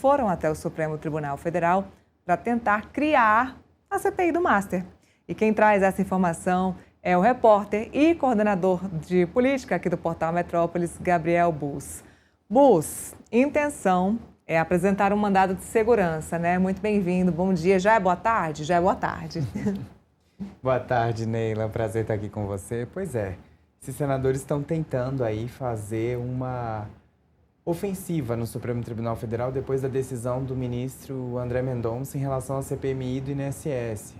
foram até o Supremo Tribunal Federal para tentar criar a CPI do Master. E quem traz essa informação é o repórter e coordenador de política aqui do Portal Metrópolis, Gabriel Bus. Bus, intenção é apresentar um mandado de segurança, né? Muito bem-vindo, bom dia. Já é boa tarde? Já é boa tarde. Boa tarde, Neila. Prazer estar aqui com você. Pois é, esses senadores estão tentando aí fazer uma ofensiva no Supremo Tribunal Federal depois da decisão do ministro André Mendonça em relação à CPMI do INSS.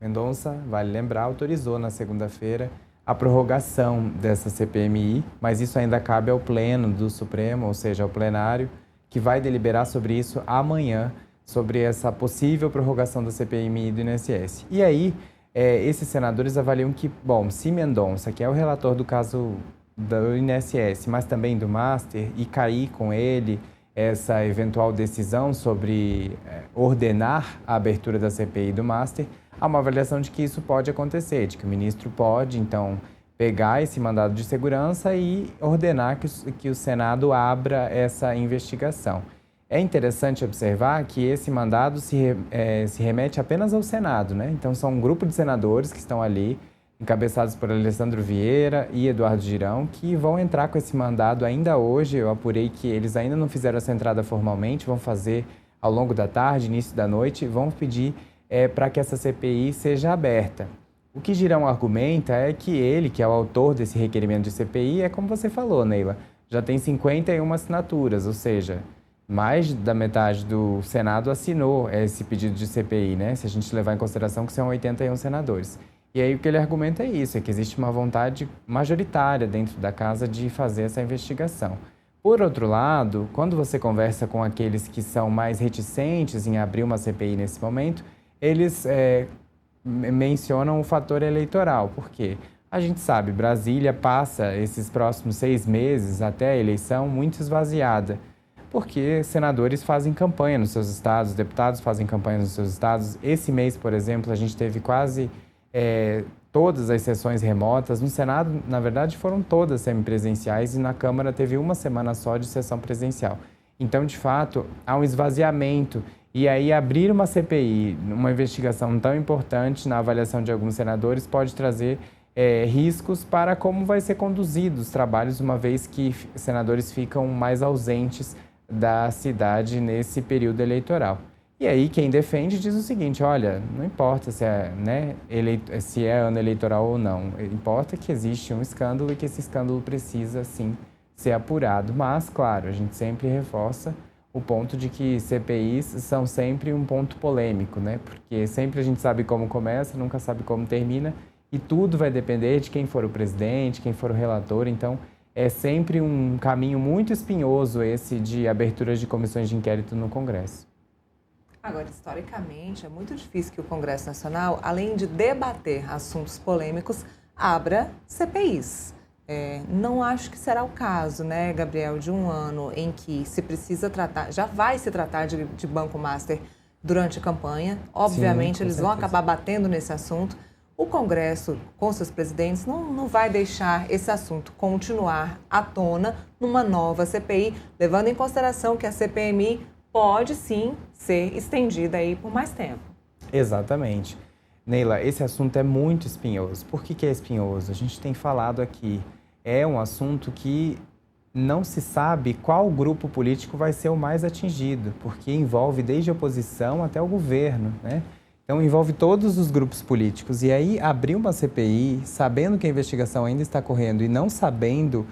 Mendonça, vale lembrar, autorizou na segunda-feira a prorrogação dessa CPMI, mas isso ainda cabe ao pleno do Supremo, ou seja, ao plenário, que vai deliberar sobre isso amanhã, sobre essa possível prorrogação da CPMI do INSS. E aí, esses senadores avaliam que, bom, se Mendonça, que é o relator do caso do INSS, mas também do Master, e cair com ele essa eventual decisão sobre ordenar a abertura da CPI do Master, há uma avaliação de que isso pode acontecer, de que o ministro pode, então, pegar esse mandado de segurança e ordenar que o Senado abra essa investigação. É interessante observar que esse mandado se remete apenas ao Senado, né? Então, são um grupo de senadores que estão ali, encabeçados por Alessandro Vieira e Eduardo Girão, que vão entrar com esse mandado ainda hoje. Eu apurei que eles ainda não fizeram essa entrada formalmente, vão fazer ao longo da tarde, início da noite, vão pedir para que essa CPI seja aberta. O que Girão argumenta é que ele, que é o autor desse requerimento de CPI, é como você falou, Neila, já tem 51 assinaturas, ou seja, mais da metade do Senado assinou esse pedido de CPI, né? Se a gente levar em consideração que são 81 senadores. E aí o que ele argumenta é isso, é que existe uma vontade majoritária dentro da casa de fazer essa investigação. Por outro lado, quando você conversa com aqueles que são mais reticentes em abrir uma CPI nesse momento, eles mencionam o fator eleitoral. Por quê? A gente sabe, Brasília passa esses próximos 6 meses até a eleição muito esvaziada, porque senadores fazem campanha nos seus estados, deputados fazem campanha nos seus estados. Esse mês, por exemplo, a gente teve quase todas as sessões remotas. No Senado, na verdade, foram todas semipresenciais e na Câmara teve uma semana só de sessão presencial. Então, de fato, há um esvaziamento. E aí, abrir uma CPI, uma investigação tão importante na avaliação de alguns senadores, pode trazer riscos para como vai ser conduzido os trabalhos, uma vez que senadores ficam mais ausentes da cidade nesse período eleitoral. E aí, quem defende diz o seguinte, olha, não importa se é ano eleitoral ou não, importa que existe um escândalo e que esse escândalo precisa, sim, ser apurado. Mas, claro, a gente sempre reforça o ponto de que CPIs são sempre um ponto polêmico, né? Porque sempre a gente sabe como começa, nunca sabe como termina, e tudo vai depender de quem for o presidente, quem for o relator. Então, é sempre um caminho muito espinhoso esse de abertura de comissões de inquérito no Congresso. Agora, historicamente, é muito difícil que o Congresso Nacional, além de debater assuntos polêmicos, abra CPIs. Não acho que será o caso, né, Gabriel, de um ano em que se precisa tratar, já vai se tratar de Banco Master durante a campanha. Obviamente, eles vão acabar batendo nesse assunto. O Congresso, com seus presidentes, não vai deixar esse assunto continuar à tona numa nova CPI, levando em consideração que a CPMI pode, sim, ser estendida aí por mais tempo. Exatamente. Neila, esse assunto é muito espinhoso. Por que é espinhoso? A gente tem falado aqui, é um assunto que não se sabe qual grupo político vai ser o mais atingido, porque envolve desde a oposição até o governo, né? Então, envolve todos os grupos políticos. E aí, abrir uma CPI, sabendo que a investigação ainda está correndo e não sabendo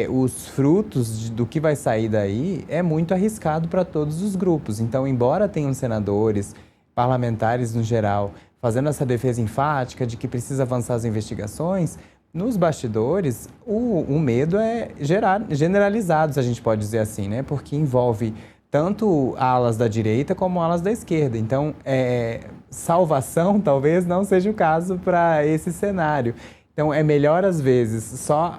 os frutos do que vai sair daí, é muito arriscado para todos os grupos. Então, embora tenham senadores, parlamentares no geral, fazendo essa defesa enfática de que precisa avançar as investigações, nos bastidores, o medo é generalizado, se a gente pode dizer assim, né? Porque envolve tanto alas da direita como alas da esquerda. Então, salvação talvez não seja o caso para esse cenário. Então, é melhor, às vezes, só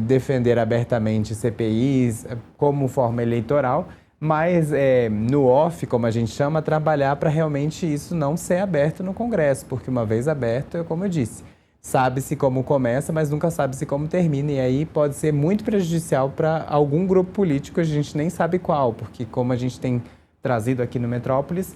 defender abertamente CPIs como forma eleitoral, mas no off, como a gente chama, trabalhar para realmente isso não ser aberto no Congresso, porque uma vez aberto, como eu disse, sabe-se como começa, mas nunca sabe-se como termina, e aí pode ser muito prejudicial para algum grupo político, a gente nem sabe qual, porque como a gente tem trazido aqui no Metrópolis,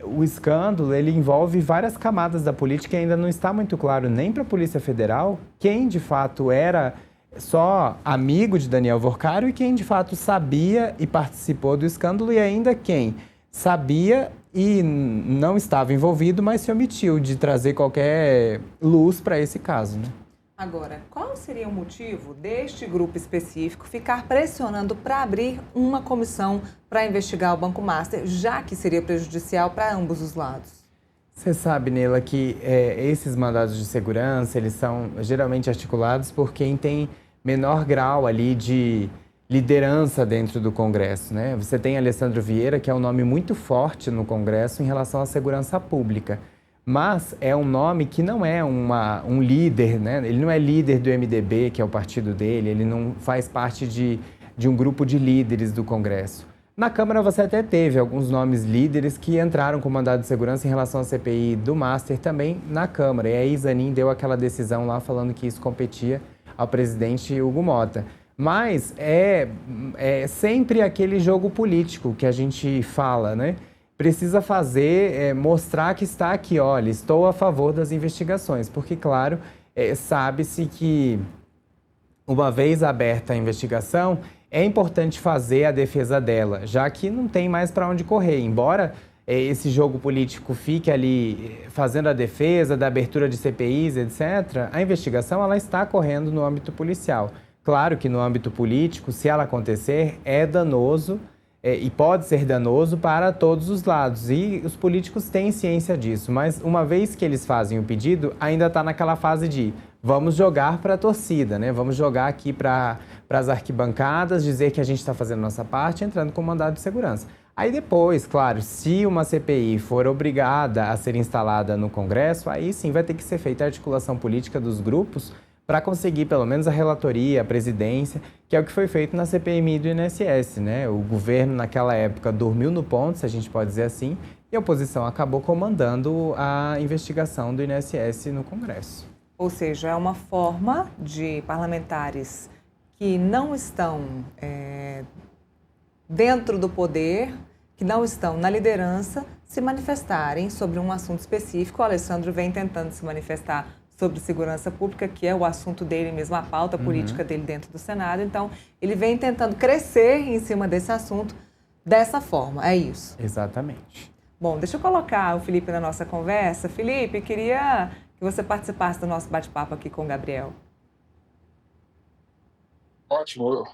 o escândalo ele envolve várias camadas da política e ainda não está muito claro nem para a Polícia Federal quem de fato era só amigo de Daniel Worcário e quem de fato sabia e participou do escândalo, e ainda quem sabia e não estava envolvido, mas se omitiu de trazer qualquer luz para esse caso, né? Agora, qual seria o motivo deste grupo específico ficar pressionando para abrir uma comissão para investigar o Banco Master, já que seria prejudicial para ambos os lados? Você sabe, Neila, que esses mandados de segurança, eles são geralmente articulados por quem tem menor grau ali de liderança dentro do Congresso, né? Você tem Alessandro Vieira, que é um nome muito forte no Congresso em relação à segurança pública, mas é um nome que não é um líder, né? Ele não é líder do MDB, que é o partido dele, ele não faz parte de um grupo de líderes do Congresso. Na Câmara você até teve alguns nomes líderes que entraram com mandado de segurança em relação à CPI do Master também na Câmara. E aí Zanin deu aquela decisão lá falando que isso competia ao presidente Hugo Motta. Mas é sempre aquele jogo político que a gente fala, né? Precisa fazer, mostrar que está aqui, olha, estou a favor das investigações. Porque, claro, sabe-se que uma vez aberta a investigação, é importante fazer a defesa dela, já que não tem mais para onde correr. Embora esse jogo político fique ali fazendo a defesa da abertura de CPIs, etc., a investigação ela está correndo no âmbito policial. Claro que no âmbito político, se ela acontecer, é danoso e pode ser danoso para todos os lados. E os políticos têm ciência disso, mas uma vez que eles fazem o pedido, ainda está naquela fase de vamos jogar para a torcida, né? Vamos jogar aqui para as arquibancadas, dizer que a gente está fazendo nossa parte, entrando com mandado de segurança. Aí depois, claro, se uma CPI for obrigada a ser instalada no Congresso, aí sim vai ter que ser feita a articulação política dos grupos para conseguir pelo menos a relatoria, a presidência, que é o que foi feito na CPMI do INSS, né? O governo naquela época dormiu no ponto, se a gente pode dizer assim, e a oposição acabou comandando a investigação do INSS no Congresso. Ou seja, é uma forma de parlamentares que não estão dentro do poder, que não estão na liderança, se manifestarem sobre um assunto específico. O Alessandro vem tentando se manifestar sobre segurança pública, que é o assunto dele mesmo, a pauta política dele dentro do Senado. Então, ele vem tentando crescer em cima desse assunto dessa forma, é isso? Exatamente. Bom, deixa eu colocar o Felipe na nossa conversa. Felipe, queria que você participasse do nosso bate-papo aqui com o Gabriel. Ótimo.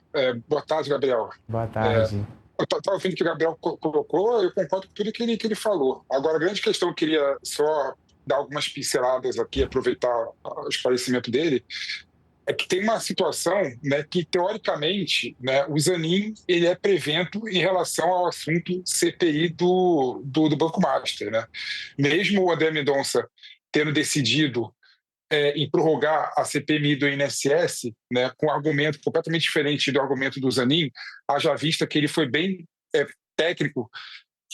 Boa tarde, Gabriel. Boa tarde. Eu estava ouvindo o que o Gabriel colocou, eu concordo com tudo que ele falou. Agora, a grande questão que eu queria só dar algumas pinceladas aqui, aproveitar o esclarecimento dele, é que tem uma situação, né, que, teoricamente, né, o Zanin ele é prevento em relação ao assunto CPI do Banco Master. Né? Mesmo o André Mendonça tendo decidido em prorrogar a CPMI do INSS, né, com um argumento completamente diferente do argumento do Zanin, haja vista que ele foi bem técnico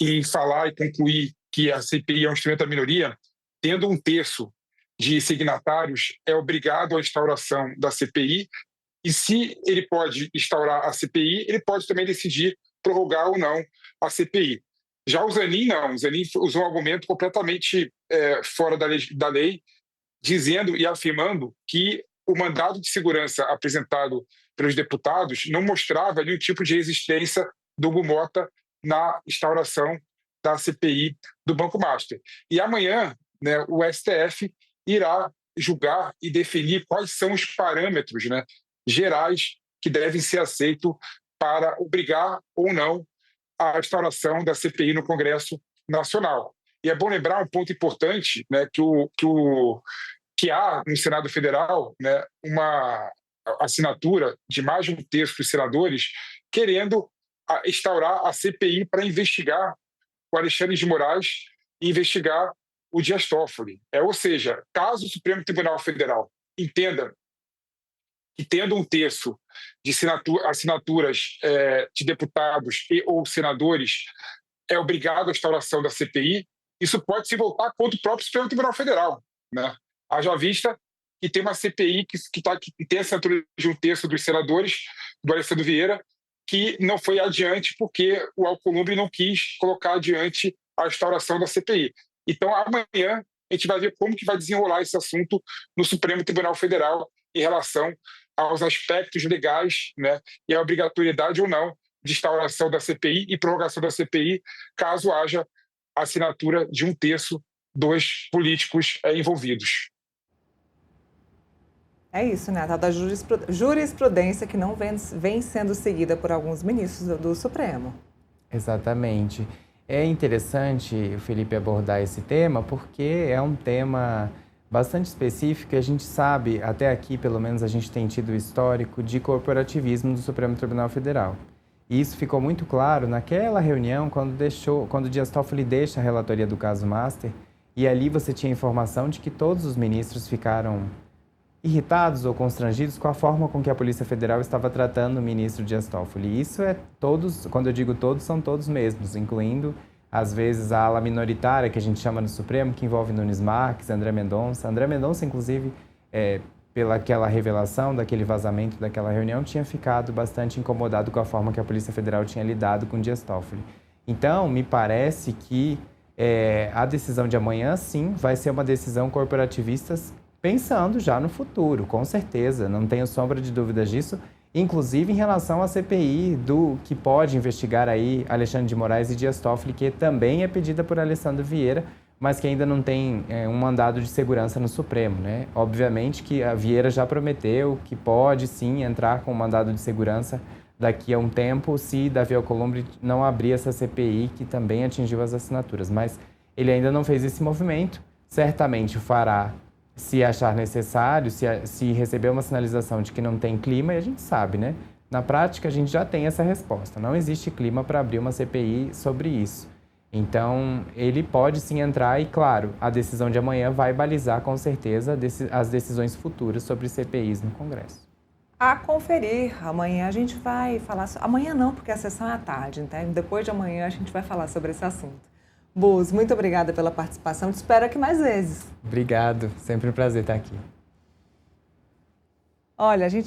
em falar e concluir que a CPI é um instrumento da minoria, tendo um terço de signatários, é obrigado à instauração da CPI, e se ele pode instaurar a CPI, ele pode também decidir prorrogar ou não a CPI. Já o Zanin, não. O Zanin usou um argumento completamente fora da lei, dizendo e afirmando que o mandado de segurança apresentado pelos deputados não mostrava nenhum tipo de resistência do Hugo Motta na instauração da CPI do Banco Master. E amanhã, né, o STF irá julgar e definir quais são os parâmetros, né, gerais que devem ser aceitos para obrigar ou não a instauração da CPI no Congresso Nacional. E é bom lembrar um ponto importante, né, que há no Senado Federal, né, uma assinatura de mais de um terço dos senadores querendo instaurar a CPI para investigar o Alexandre de Moraes e investigar o Dias Toffoli. Ou seja, caso o Supremo Tribunal Federal entenda que, tendo um terço de assinaturas de deputados e ou senadores, é obrigado à instauração da CPI, isso pode se voltar contra o próprio Supremo Tribunal Federal, né? Haja vista que tem uma CPI que tem a assinatura de um terço dos senadores, do Alessandro Vieira, que não foi adiante porque o Alcolumbre não quis colocar adiante a instauração da CPI. Então, amanhã, a gente vai ver como que vai desenrolar esse assunto no Supremo Tribunal Federal em relação aos aspectos legais, né, e a obrigatoriedade ou não de instauração da CPI e prorrogação da CPI, caso haja assinatura de 1/3 dos políticos envolvidos. É isso, né? A tal da jurisprudência que não vem sendo seguida por alguns ministros do Supremo. Exatamente. É interessante, Felipe, abordar esse tema porque é um tema bastante específico e a gente sabe, até aqui pelo menos a gente tem tido o histórico de corporativismo do Supremo Tribunal Federal. E isso ficou muito claro naquela reunião quando Dias Toffoli deixa a relatoria do caso Master e ali você tinha informação de que todos os ministros ficaram irritados ou constrangidos com a forma com que a Polícia Federal estava tratando o ministro Dias Toffoli. E isso é todos, quando eu digo todos, são todos mesmos, incluindo, às vezes, a ala minoritária, que a gente chama no Supremo, que envolve Nunes Marques, André Mendonça. André Mendonça, inclusive, pela aquela revelação, daquele vazamento daquela reunião, tinha ficado bastante incomodado com a forma que a Polícia Federal tinha lidado com Dias Toffoli. Então, me parece que a decisão de amanhã, sim, vai ser uma decisão corporativista pensando já no futuro, com certeza, não tenho sombra de dúvidas disso, inclusive em relação à CPI do que pode investigar aí Alexandre de Moraes e Dias Toffoli, que também é pedida por Alessandro Vieira, mas que ainda não tem um mandado de segurança no Supremo, né? Obviamente que a Vieira já prometeu que pode sim entrar com um mandado de segurança daqui a um tempo, se Davi Alcolumbre não abrir essa CPI que também atingiu as assinaturas, mas ele ainda não fez esse movimento, certamente o fará se achar necessário, se receber uma sinalização de que não tem clima, e a gente sabe, né? Na prática, a gente já tem essa resposta. Não existe clima para abrir uma CPI sobre isso. Então, ele pode sim entrar e, claro, a decisão de amanhã vai balizar, com certeza, as decisões futuras sobre CPIs no Congresso. A conferir. Amanhã a gente vai falar... Amanhã não, porque a sessão é à tarde, então depois de amanhã a gente vai falar sobre esse assunto. Bus, muito obrigada pela participação. Te espero aqui mais vezes. Obrigado. Sempre um prazer estar aqui. Olha, a gente